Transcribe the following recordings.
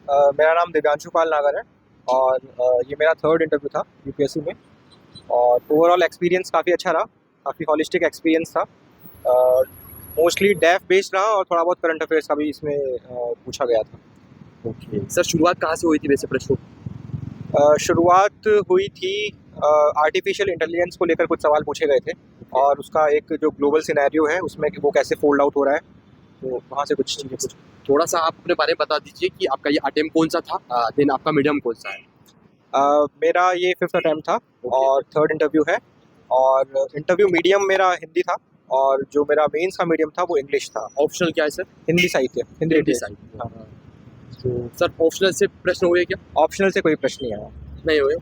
मेरा नाम दिव्यांशु पाल नागर है और ये मेरा थर्ड इंटरव्यू था यूपीएससी में। और ओवरऑल एक्सपीरियंस काफ़ी अच्छा रहा, काफ़ी हॉलिस्टिक एक्सपीरियंस था। मोस्टली डेफ बेस्ड रहा और थोड़ा बहुत करंट अफेयर्स का भी इसमें पूछा गया था। ओके सर, शुरुआत कहाँ से हुई थी वैसे प्रश्नों की? शुरुआत हुई थी आर्टिफिशियल इंटेलिजेंस को लेकर कुछ सवाल पूछे गए थे और उसका एक जो ग्लोबल सिनेरियो है उसमें कि वो कैसे फोल्ड आउट हो रहा है, तो वहाँ से कुछ चीज़ें कुछ। थोड़ा सा आप अपने बारे में बता दीजिए कि आपका ये अटेम्प्ट कौन सा था, देन आपका मीडियम कौन सा है? मेरा ये फिफ्थ अटैम्प्ट था और थर्ड इंटरव्यू है। और इंटरव्यू मीडियम मेरा हिंदी था और जो मेरा मेंस का मीडियम था वो इंग्लिश था। ऑप्शनल क्या है सर? हिंदी साहित्य, हिंदी हिंदी लिटरेचर। साहित्य। हाँ। तो सर ऑप्शनल से प्रश्न हुए क्या? ऑप्शनल से कोई प्रश्न नहीं आया। नहीं हुए।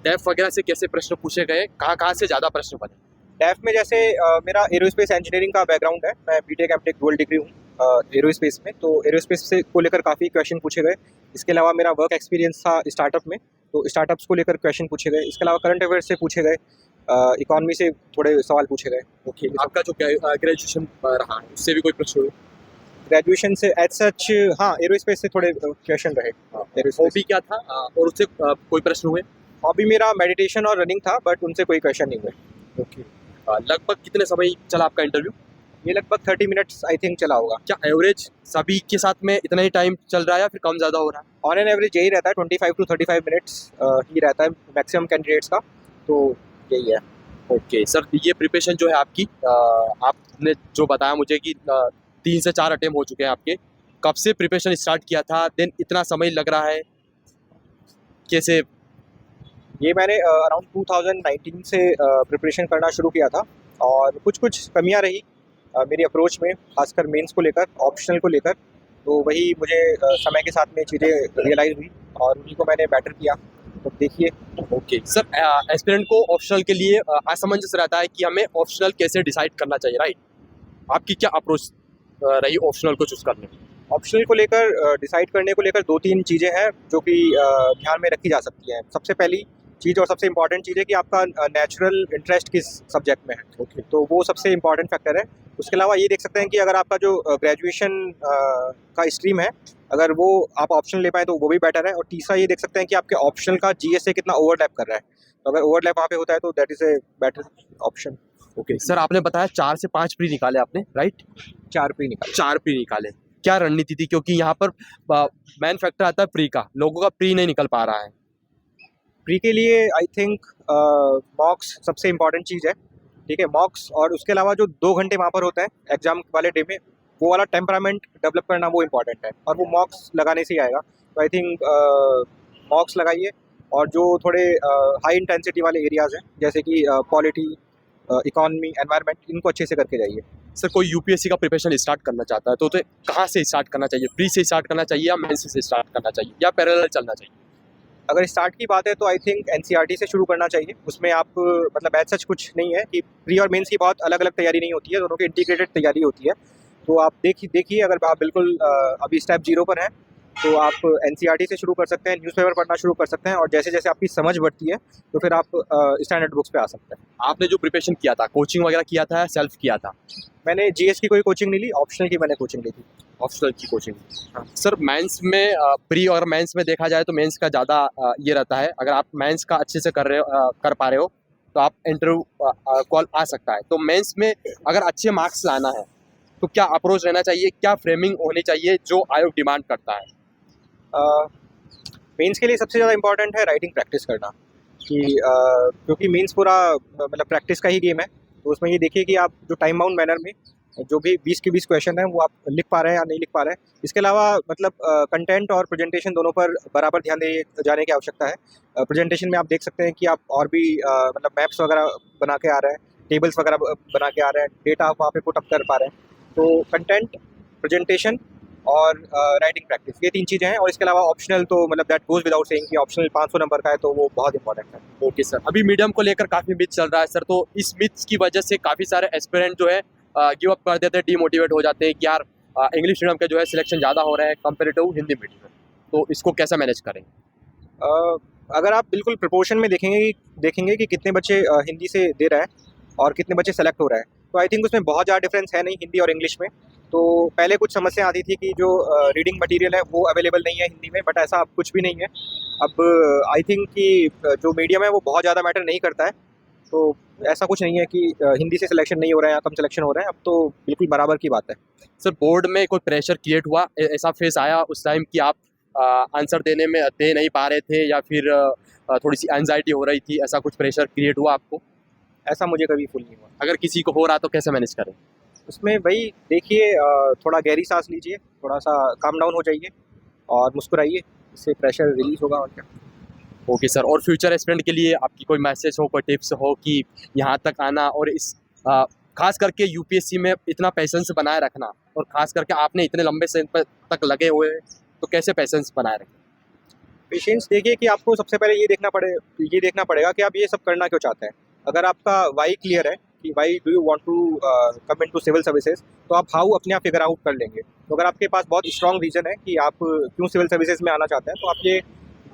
डेफ वगैरह से कैसे प्रश्न पूछे गए, कहाँ कहाँ से ज़्यादा प्रश्न बने? डेफ में जैसे मेरा एरोस्पेस इंजीनियरिंग का बैकग्राउंड है, मैं बीटेक एमटेक डुअल डिग्री हूँ एरोस्पेस में, तो एरोस्पेस से को लेकर काफ़ी क्वेश्चन पूछे गए। इसके अलावा मेरा वर्क एक्सपीरियंस था स्टार्टअप में, तो स्टार्टअप्स को लेकर क्वेश्चन पूछे गए। इसके अलावा करंट अफेयर्स से पूछे गए, इकॉनमी से थोड़े सवाल पूछे गए। ओके, आपका जो ग्रेजुएशन रहा है उससे भी कोई प्रश्न हुए? ग्रेजुएशन से एज सच हाँ, एरोस्पेस से थोड़े क्वेश्चन रहे। हॉबी क्या था और उससे कोई प्रश्न हुए? हॉबी मेरा मेडिटेशन और रनिंग था, बट उनसे कोई क्वेश्चन नहीं हुए। ओके। लगभग कितने समय चला आपका इंटरव्यू? ये लगभग 30 मिनट्स आई थिंक चला होगा। क्या एवरेज सभी के साथ में इतना ही टाइम चल रहा है या फिर कम ज़्यादा हो रहा है? ऑन एन एवरेज यही रहता है, 25 टू 35 मिनट्स ही रहता है मैक्सिमम कैंडिडेट्स का, तो यही है। ओके सर, ये प्रिपरेशन जो है आपकी, आपने जो बताया मुझे कि 3 से 4 अटेम्प्ट हो चुके हैं आपके, कब से प्रिपरेशन स्टार्ट किया था, देन इतना समय लग रहा है कैसे? ये मैंने अराउंड 2019 से प्रिपरेशन करना शुरू किया था और कुछ कुछ कमियां रही मेरी अप्रोच में, खासकर मेंस को लेकर, ऑप्शनल को लेकर। तो वही मुझे समय के साथ में चीज़ें रियलाइज़ हुई और उन्हीं को मैंने बेटर किया। तो देखिए। ओके सर, एस्पिरेंट को ऑप्शनल के लिए असमंजस रहता है कि हमें ऑप्शनल कैसे डिसाइड करना चाहिए, राइट? आपकी क्या अप्रोच रही ऑप्शनल को चूज़ करने में? ऑप्शनल को लेकर डिसाइड करने को लेकर 2-3 चीज़ें हैं जो कि ध्यान में रखी जा सकती हैं। सबसे पहली चीज़ और सबसे इम्पॉर्टेंट चीज़ है कि आपका नेचुरल इंटरेस्ट किस सब्जेक्ट में है। ओके। तो वो सबसे इम्पॉर्टेंट फैक्टर है। उसके अलावा ये देख सकते हैं कि अगर आपका जो ग्रेजुएशन का स्ट्रीम है, अगर वो आप ऑप्शनल ले पाएँ तो वो भी बेटर है। और तीसरा ये देख सकते हैं कि आपके ऑप्शनल का जीएस से कितना ओवरलैप कर रहा है। तो अगर ओवरलैप वहाँ पे होता है तो that is a better option. Okay sir, आपने बताया 4 से 5 प्री निकाले आपने, राइट? 4 प्री निकाल। 4 प्री निकाले। क्या रणनीति थी? क्योंकि यहाँ पर मेन फैक्टर आता है प्री का, लोगों का प्री नहीं निकल पा रहा है। प्री के लिए आई थिंक मॉक्स सबसे इम्पॉर्टेंट चीज़ है। ठीक है, मॉक्स और उसके अलावा जो 2 घंटे वहाँ पर होता है एग्जाम वाले डे में, वो वाला टेम्परामेंट डेवलप करना वो इम्पॉर्टेंट है और वो मॉक्स लगाने से ही आएगा। तो आई थिंक मॉक्स लगाइए और जो थोड़े हाई इंटेंसिटी वाले एरियाज़ हैं जैसे कि पॉलिटी, इकॉनमी, एनवायरनमेंट, इनको अच्छे से करके जाइए। सर, कोई यूपीएससी का प्रिपरेशन स्टार्ट करना चाहता है तो कहाँ से स्टार्ट करना चाहिए? प्री से स्टार्ट करना चाहिए या मेंस से स्टार्ट करना चाहिए या पैरेलल चलना चाहिए? अगर स्टार्ट की बात है तो आई थिंक एनसीईआरटी से शुरू करना चाहिए। उसमें आप मतलब एज सच कुछ नहीं है कि प्री और मेंस की बहुत अलग अलग तैयारी नहीं होती है, दोनों की इंटीग्रेटेड तैयारी होती है। तो आप देखिए अगर आप बिल्कुल अभी स्टेप 0 पर हैं तो आप एनसीईआरटी से शुरू कर सकते हैं, न्यूज़पेपर पढ़ना शुरू कर सकते हैं और जैसे जैसे आपकी समझ बढ़ती है तो फिर आप स्टैंडर्ड बुक्स पे आ सकते हैं। आपने जो प्रिपरेशन किया था, कोचिंग वगैरह किया था या सेल्फ किया था? मैंने जीएस की कोई कोचिंग नहीं ली, ऑप्शनल की मैंने कोचिंग ली थी। ऑप्शनल की कोचिंग। हाँ। सर, मेंस में प्री और मेंस में देखा जाए तो मेंस का ज़्यादा ये रहता है। अगर आप मेंस का अच्छे से कर पा रहे हो तो आप इंटरव्यू कॉल आ सकता है। तो मेंस में अगर अच्छे मार्क्स लाना है तो क्या अप्रोच रहना चाहिए, क्या फ्रेमिंग होनी चाहिए जो आयोग डिमांड करता है? मेंस के लिए सबसे ज़्यादा इम्पॉर्टेंट है राइटिंग प्रैक्टिस करना, कि क्योंकि मेंस पूरा मतलब प्रैक्टिस का ही गेम है। तो उसमें ये देखिए कि आप जो टाइम बाउंड मैनर में जो भी 20 के 20 क्वेश्चन हैं वो आप लिख पा रहे हैं या नहीं लिख पा रहे हैं। इसके अलावा मतलब कंटेंट और प्रेजेंटेशन दोनों पर बराबर ध्यान दिए जाने की आवश्यकता है। प्रेजेंटेशन में आप देख सकते हैं कि आप और भी मतलब मैप्स वगैरह बना के आ रहे हैं, टेबल्स वगैरह बना के आ रहे हैं, डेटा आप वहाँ पे पुट अप कर पा रहे हैं। तो कंटेंट, प्रेजेंटेशन और राइटिंग प्रैक्टिस, ये 3 चीज़ें हैं। और इसके अलावा ऑप्शनल तो मतलब दैट गोज विदाउट सेइंग कि ऑप्शनल 500 नंबर का है तो वो बहुत इंपॉर्टेंट है। ओके सर, अभी मीडियम को लेकर काफ़ी मिथ चल रहा है सर, तो इस मिथ की वजह से काफ़ी सारे एस्पिरेंट जो है गिव अप कर देते हैं, डीमोटिवेट हो जाते हैं कि यार इंग्लिश मीडियम के जो है सिलेक्शन ज़्यादा हो रहे हैं कंपेरेटिव हिंदी मीडियम में। तो इसको कैसे मैनेज करें? अगर आप बिल्कुल प्रोपोर्शन में देखेंगे कि कितने बच्चे हिंदी से दे रहे हैं और कितने बच्चे सेलेक्ट हो रहे हैं, तो आई थिंक उसमें बहुत ज़्यादा डिफरेंस है नहीं हिंदी और इंग्लिश में। तो पहले कुछ समस्या आती थी कि जो रीडिंग मटेरियल है वो अवेलेबल नहीं है हिंदी में, बट ऐसा अब कुछ भी नहीं है। अब आई थिंक कि जो मीडियम है वो बहुत ज़्यादा मैटर नहीं करता है। तो ऐसा कुछ नहीं है कि हिंदी से सिलेक्शन नहीं हो रहा है या कम सिलेक्शन हो रहा है, अब तो बिल्कुल बराबर की बात है। सर बोर्ड में कोई प्रेशर क्रिएट हुआ, ऐसा फेस आया उस टाइम कि आप आंसर देने में दे नहीं पा रहे थे, या फिर थोड़ी सी एंजाइटी हो रही थी, ऐसा कुछ प्रेशर क्रिएट हुआ आपको? ऐसा मुझे कभी फील नहीं हुआ। अगर किसी को हो रहा तो कैसे मैनेज करें? उसमें वही देखिए, थोड़ा गहरी सांस लीजिए, थोड़ा सा काम डाउन हो जाइए और मुस्कुराइए, इससे प्रेशर रिलीज होगा और क्या। ओके सर, और फ्यूचर एस्पिरेंट के लिए आपकी कोई मैसेज हो, कोई टिप्स हो कि यहाँ तक आना और इस खास करके यूपीएससी में इतना पेशेंस बनाए रखना, और खास करके आपने इतने लंबे समय तक लगे हुए हैं, तो कैसे पेशेंस बनाए रखें? पेशेंस देखिए कि आपको सबसे पहले ये देखना पड़ेगा कि आप ये सब करना क्यों चाहते हैं। अगर आपका वाई क्लियर है कि why do you want to come into civil services, तो आप हाउ अपने आप फिगर आउट कर लेंगे। तो अगर आपके पास बहुत स्ट्रॉन्ग रीजन है कि आप क्यों सिविल सर्विसेज में आना चाहते हैं, तो आप ये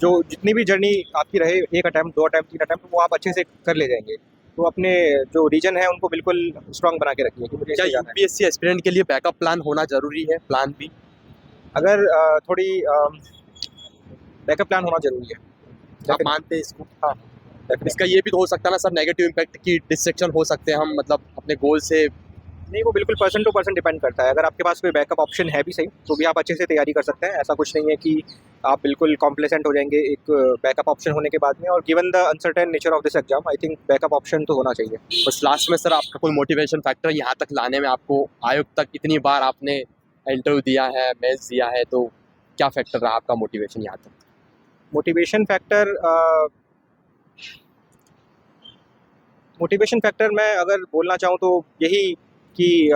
जो जितनी भी जर्नी आपकी रहे, 1 अटैम्प्ट 2 अटैम्प्ट 3 अटैम्प्ट, वो आप अच्छे से कर ले जाएंगे। तो अपने जो रीजन है उनको बिल्कुल स्ट्रॉन्ग बना के रखिए कि मुझे क्या इससे जाना है। यूपीएससी एस्पिरेंट के लिए बैकअप प्लान होना जरूरी है, प्लान बी? अगर थोड़ी बैकअप प्लान होना जरूरी है। आप मानते हैं इसको? हाँ, definitely। इसका ये भी तो हो सकता है ना सर, नेगेटिव इम्पैक्ट की डिस्ट्रैक्शन हो सकते हैं हम, मतलब अपने गोल से। नहीं, वो बिल्कुल पर्सन टू पर्सन डिपेंड करता है। अगर आपके पास कोई बैकअप ऑप्शन है भी सही, तो भी आप अच्छे से तैयारी कर सकते हैं। ऐसा कुछ नहीं है कि आप बिल्कुल कॉम्प्लेसेंट हो जाएंगे एक बैकअप ऑप्शन होने के बाद में। और given the uncertain nature of this exam, I think backup option तो होना चाहिए। बस लास्ट में सर, आपका कोई मोटिवेशन फैक्टर यहाँ तक लाने में, आपको आयोग तक इतनी बार आपने इंटरव्यू दिया है, मेंस दिया है, तो क्या फैक्टर रहा आपका मोटिवेशन यहाँ तक? मोटिवेशन फैक्टर मैं अगर बोलना चाहूँ तो यही कि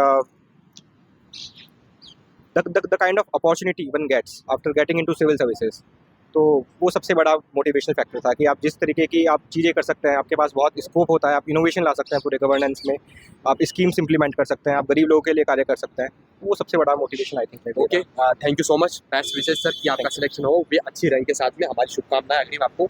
the kind of opportunity one gets after getting into civil services, तो वो सबसे बड़ा मोटिवेशनल फैक्टर था कि आप जिस तरीके की आप चीज़ें कर सकते हैं, आपके पास बहुत स्कोप होता है, आप इनोवेशन ला सकते हैं पूरे गवर्नेंस में, आप स्कीम्स इंप्लीमेंट कर सकते हैं, आप गरीब लोगों के लिए कार्य कर सकते हैं। वो सबसे बड़ा motivation I think. Okay, thank you so much. Best wishes sir कि आपका सिलेक्शन हो, भी अच्छी रैंक के साथ में, हमारी शुभकामनाएं अग्रिम आपको।